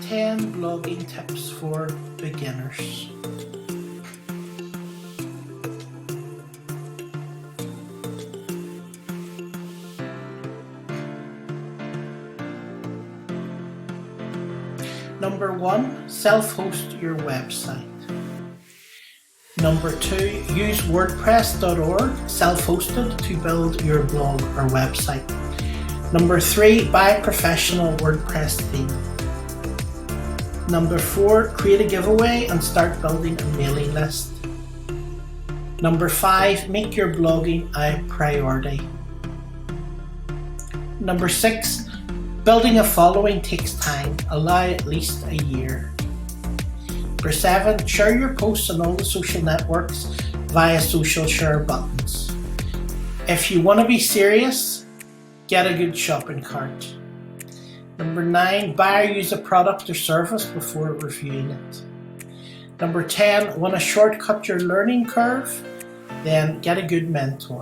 10 blogging tips for beginners. Number 1, self-host your website. Number 2, use WordPress.org self-hosted to build your blog or website. Number 3, buy a professional WordPress theme. Number 4, create a giveaway and start building a mailing list. Number 5, make your blogging a priority. Number 6, building a following takes time, allow at least a year. Number 7, share your posts on all the social networks via social share buttons. If you want to be serious, get a good shopping cart. Number 9, buy or use a product or service before reviewing it. Number 10, want to shortcut your learning curve? Then get a good mentor.